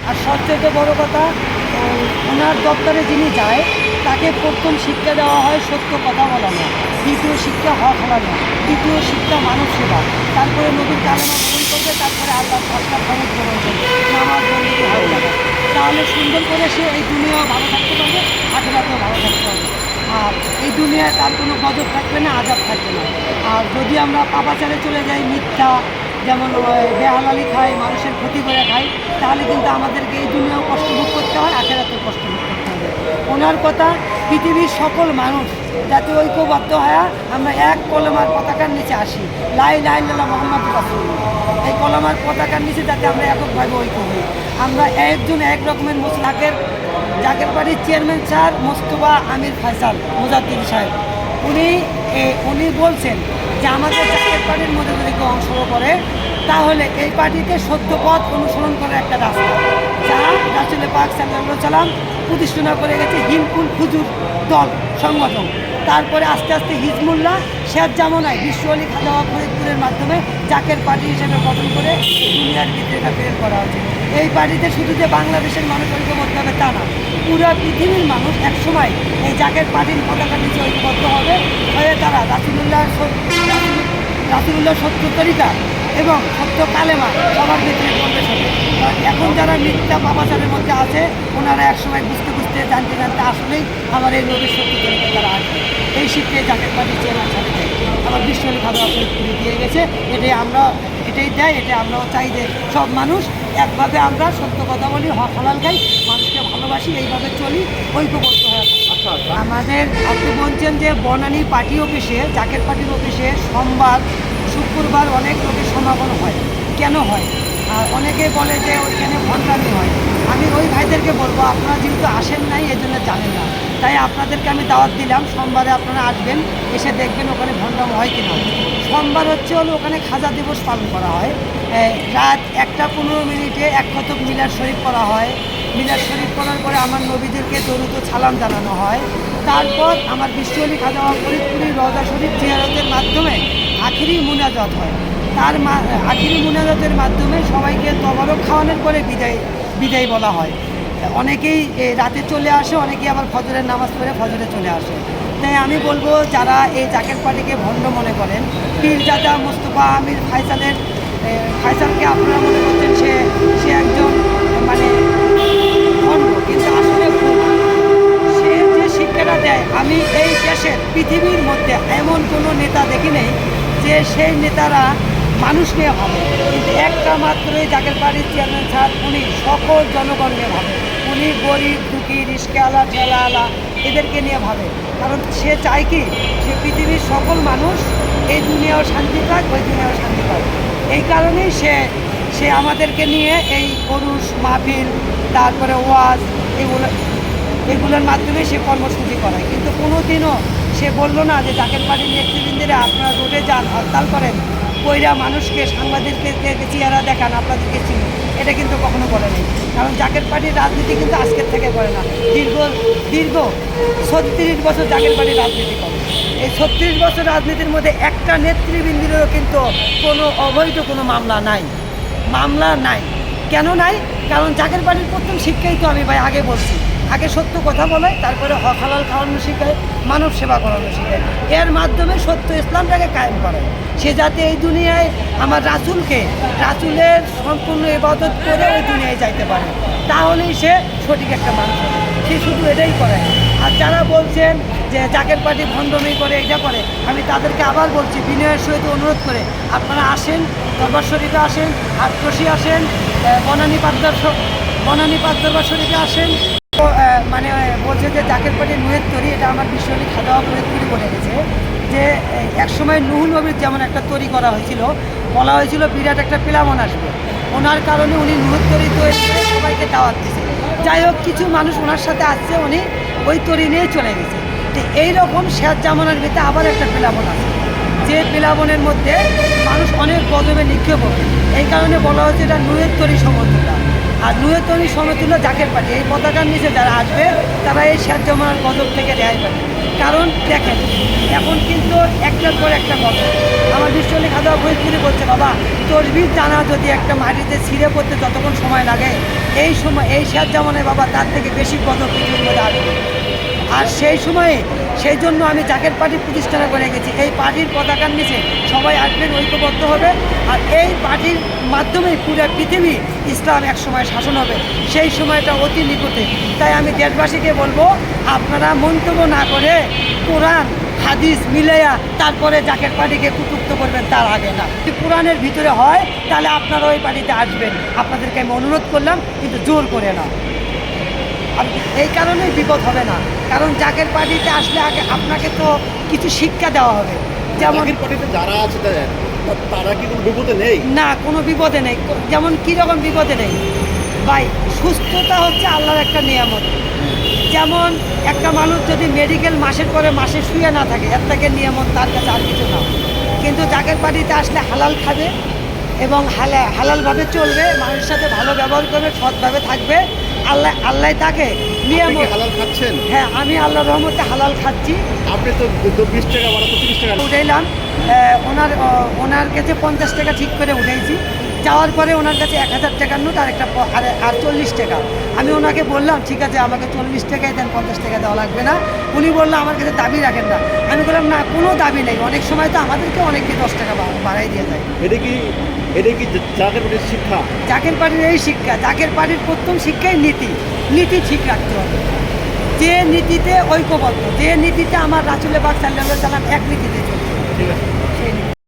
আর সবচেয়ে বড় কথা, ওনার দপ্তরে যিনি যায় তাকে প্রথম শিক্ষা দেওয়া হয় সত্য কথা বলানো, দ্বিতীয় শিক্ষা হক হারানো, তৃতীয় শিক্ষা মানব সেবা, তারপরে নবীর কালেমা গ্রহণ করবে, তারপরে আল্লাহ ভাষা খরচ গ্রহণ করবে, নামাজ বন্দী হক যাবে। তাহলে সুন্দর করে সে এই দুনিয়াও ভালো থাকতে পারবে, আখেরাতেও ভালো থাকতে পারবে। আর এই দুনিয়ায় তার কোনো গজব থাকবে না, আজাব থাকবে না। আর যদি আমরা পাপাচারে চলে যাই, মিথ্যা যেমন বেহালালি খাই, মানুষের ক্ষতি করে খাই, তাহলে কিন্তু আমাদেরকে এই দুনিয়াও কষ্ট ভোগ করতে হয়, আখেরাতেও কষ্ট ভোগ করতে হবে। ওনার কথা, পৃথিবীর সকল মানুষ যাতে ঐক্যবদ্ধ হয়ে আমরা এক কলমার পতাকার নিচে আসি, লা ইলাহা ইল্লাল্লাহ মুহাম্মাদুর রাসূলুল্লাহ, এই কলমার পতাকার নিচে যাতে আমরা এককভাবে ঐক্য হই। আমরা একজন এক রকমের মুসলাকের জাকের বাড়ির চেয়ারম্যান স্যার মোস্তফা আমির ফয়সাল মুজাদ্দিদ সাহেব, উনি বলছেন যে আমাদের জাকের পার্টির মধ্যে যদি কেউ অংশগ্রহণ করে তাহলে এই পার্টিতে সত্য পথ অনুসরণ করার একটা রাস্তা, যা রাসূল পাক সাল্লাল্লাহু আলাইহি ওয়াসাল্লাম প্রতিষ্ঠা করে গেছে হিলকুল ফুজুর দল সংগঠন। তারপরে আস্তে আস্তে হিজমুল্লাহ শেখ জামানায় বিশ্ব আলী খাজা ফরিদপুরের মাধ্যমে জাকের পার্টি হিসেবে গঠন করে দুনিয়ার ভিতরে এটা বের করা হয়েছে। এই পার্টিতে শুধু যে বাংলাদেশের মানুষ ঐক্যবদ্ধ হবে তা না, পুরো পৃথিবীর মানুষ একসময় এই জাকের পার্টির পতাকার নিচে ঐক্যবদ্ধ হবে, হয়ে তারা রাসূলুল্লাহ সত্য তরিকা এবং সত্য কালেমা সবার ভিতরে প্রবেশ হবে। এখন যারা মিথ্যা পাপাচারের মধ্যে আছে, ওনারা একসময় বুঝতে বুঝতে জানতে জানতে আসলেই আমার এই নবীর সত্য তরিকা তারা আসবে। এই শিক্ষায় জাকের পার্টি চেয়ারম্যান সাথে আমার বিশ্ব আলী খাজা ফরিদপুরে দিয়ে গেছে, এটাই দেয়, এটা আমরাও চাই যে সব মানুষ একভাবে আমরা সত্য কথা বলি, হক হালাল খাই, মানুষকে ভালোবাসি, এইভাবে চলি, ঐক্যবদ্ধ হয়ে থাকি। আমাদের আপনি বলছেন যে বনানী পার্টি অফিসে, জাকের পার্টির অফিসে সোমবার শুক্রবার অনেক লোকের সমাগম হয়। কেন হয়? আর অনেকে বলে যে ওইখানে ভণ্ডামি হয়। আমি ওই ভাইদেরকে বলবো, আপনারা যেহেতু আসেন নাই এই জন্য জানেন না, তাই আপনাদেরকে আমি দাওয়াত দিলাম, সোমবারে আপনারা আসবেন, এসে দেখবেন ওখানে ভণ্ডামি হয় কিনা। সোমবার হলো ওখানে খাজা দিবস পালন করা হয়, রাত 1:15 এক খতম মিলাদ শরীফ করা হয়। মিলাদ শরীফ করার পরে আমার নবীদেরকে দরুদ ও সালাম জানানো হয়। তারপর আমার বিশ্ব আলী খাজা ফরিদপুরি রওজা শরীফ জিয়ারতের মাধ্যমে আখিরি মুনাজাত হয়। আখিরি মুনাজাতের মাধ্যমে সবাইকে তবারক খাওয়ানোর পরে বিদায় বলা হয়। অনেকেই রাতে চলে আসে, অনেকেই আবার ফজরের নামাজ পড়ে ফজরে চলে আসে। তাই আমি বলবো, যারা এই জাকের পার্টিকে ভণ্ড মনে করেন, পীরজাদা মোস্তফা আমির ফয়সালকে আপনারা মনে করছেন সে একজন মানে ভণ্ড, কিন্তু আসলে সে যে শিক্ষাটা দেয়, আমি এই দেশের পৃথিবীর মধ্যে এমন কোনো নেতা দেখি নেই যে সেই নেতারা মানুষ নিয়ে ভাবে, কিন্তু একটা মাত্রই জাকের বাড়ির চেয়ারম্যান স্যার, উনি সকল জনগণ নিয়ে ভাবে। উনি গরিব দুঃখী রিস্কাওয়ালা ঠেলাওয়ালা এদেরকে নিয়ে ভাবে, কারণ সে চায় কি, সে পৃথিবীর সকল মানুষ এই দুনিয়াও শান্তি পাক, ওই দুনিয়াও শান্তি পাক। এই কারণেই সে আমাদেরকে নিয়ে এই ওরুস মাহফিল, তারপরে ওয়াজ, এগুলোর মাধ্যমে সে কর্মসূচি করায়। কিন্তু কোনোদিনও সে বললো না যে জাকের পার্টির নেতৃবৃন্দরা আপনারা রোডে যান, হরতাল করেন, কইরা মানুষকে সাংবাদিকদেরকে চেহারা দেখান, আপনাদেরকে চিনি, এটা কিন্তু কখনো বলেনি। কারণ জাকের পার্টির রাজনীতি কিন্তু আজকের থেকে করে না, দীর্ঘ 36 বছর জাকের পার্টির রাজনীতি করে। এই 36 বছর রাজনীতির মধ্যে একটা নেতৃবৃন্দেরও কিন্তু কোনো অবৈধ কোনো মামলা নাই। কেন নাই? কারণ জাকের পার্টির প্রথম শিক্ষাই তো আমি ভাই আগে বলছি, আগে সত্য কথা বলে, তারপরে হক হালাল খাওয়ানো শেখায়, মানব সেবা করানো শেখায়, এর মাধ্যমে সত্য ইসলামটাকে কায়েম করে। সে যাতে এই দুনিয়ায় আমার রাসূলের সম্পূর্ণ ইবাদত করে ওই দুনিয়ায় যাইতে পারে, তাহলেই সে সঠিক একটা মানুষ হবে। সে শুধু এটাই করে। আর যারা বলছেন যে জাকের পার্টি ভণ্ডামি করে, এটা করে, আমি তাদেরকে আবার বলছি, বিনয়ের সহিত অনুরোধ করে আপনারা আসেন, দরবার শরীফে আসেন, আটকশি আসেন, বনানী পাক দরবার শরীফে আসেন। মানে বলছে যে জাকের পার্টির নুহের তরি, এটা আমার বিশ্ব আলী খাজা ফরিদপুরি বলে গেছে যে একসময় নুহুল নবীর যেমন একটা তরি করা হয়েছিল, বলা হয়েছিল বিরাট একটা পিলামন আসবে, ওনার কারণে উনি নুহের তরি তৈরি করে সবাইকে দাওয়াত দিয়েছে। যাই হোক, কিছু মানুষ ওনার সাথে আসছে, উনি ওই তরি নিয়ে চলে গেছে। তো এইরকম শেষ জামানার ভিতরে আবার একটা পিলামন আছে, যে পিলাবনের মধ্যে মানুষ অনেক গজবে নিক্ষেপ হবে, এই কারণে বলা হচ্ছে এটা নুহের তরি সমর্থিতা। আর নুয়েতনি সমতুল্য জাকের পার্টি এই পতাকার নিচে যারা আসবে তারা এই শেখ জামাল গজব থেকে রেহাই পাবে। কারণ দেখেন এখন কিন্তু একটার পর একটা গজব। আমার বিশ্বলি খাদা ফরিদপুরে বলছে, বাবা তসবির দানা যদি একটা মাটিতে ছিঁড়ে পড়তে যতক্ষণ সময় লাগে, এই সময় এই শেখ জামানে বাবা তার থেকে বেশি গজব পৃথিবীর মধ্যে আসবে। আর সেই জন্য আমি জাকের পার্টি প্রতিষ্ঠানে করে গেছি। এই পার্টির পতাকার নিচে সবাই আসবেন, ঐক্যবদ্ধ হবে। আর এই পার্টির মাধ্যমেই পুরো পৃথিবী ইসলাম এক সময় শাসন হবে, সেই সময়টা অতি নিকটে। তাই আমি দেশবাসীকে বলবো, আপনারা মন্তব্য না করে কোরআন হাদিস মিলাইয়া তারপরে জাকের পার্টিকে কুতুক্ত করবেন, তার আগে না। যদি কোরআনের ভিতরে হয় তাহলে আপনারা ওই পার্টিতে আসবেন, আপনাদেরকে আমি অনুরোধ করলাম, কিন্তু জোর করে না। আর এই কারণেই বিপদ হবে না, কারণ জাকের পার্টিতে আসলে আগে আপনাকে তো কিছু শিক্ষা দেওয়া হবে। যেমন পার্টিতে যারা আছে তারা কি কোনো বিপদে নেই? না, কোনো বিপদে নেই। যেমন কীরকম বিপদে নেই ভাই, সুস্থতা হচ্ছে আল্লাহর একটা নিয়ামত। যেমন একটা মানুষ যদি মেডিকেল মাসের পরে মাসে শুয়ে না থাকে, এর থেকে নিয়ামত তার কাছে আর কিছু না। কিন্তু জাকের পার্টিতে আসলে হালাল খাবে এবং হালালভাবে চলবে, মানুষের সাথে ভালো ব্যবহার করবে, সৎভাবে থাকবে। আল্লাহ তাকে নিয়ামত। হালাল খাচ্ছেন? হ্যাঁ, আমি আল্লাহর রহমতে হালাল খাচ্ছি। আপনি তো 20 টাকা বাড়া তো 30 টাকা উঠাইলাম, ওনার কাছে 50 টাকা ঠিক করে উঠেছি। যাওয়ার পরে ওনার কাছে 1000 টাকার নোট আর একটা আর 40 টাকা। আমি ওনাকে বললাম, ঠিক আছে আমাকে 40 টাকাই দেন, 50 টাকা দেওয়া লাগবে না। উনি বললো আমার কাছে দাবি রাখেন না। আমি বললাম না, কোনো দাবি নেই। অনেক সময় তো আমাদেরকে অনেকে 10 টাকা বাড়াই দিয়ে যায়। এটা কি জাকের পার্টির শিক্ষা? জাকের পার্টির এই শিক্ষা, জাকের পার্টির প্রথম শিক্ষাই নীতি ঠিক রাখতে হবে। যে নীতিতে ঐক্যবদ্ধ, যে নীতিতে আমার রাসূল পাক সাল্লাল্লাহু আলাইহি ওয়াসাল্লাম এক নীতিতে চলছে। ঠিক আছে।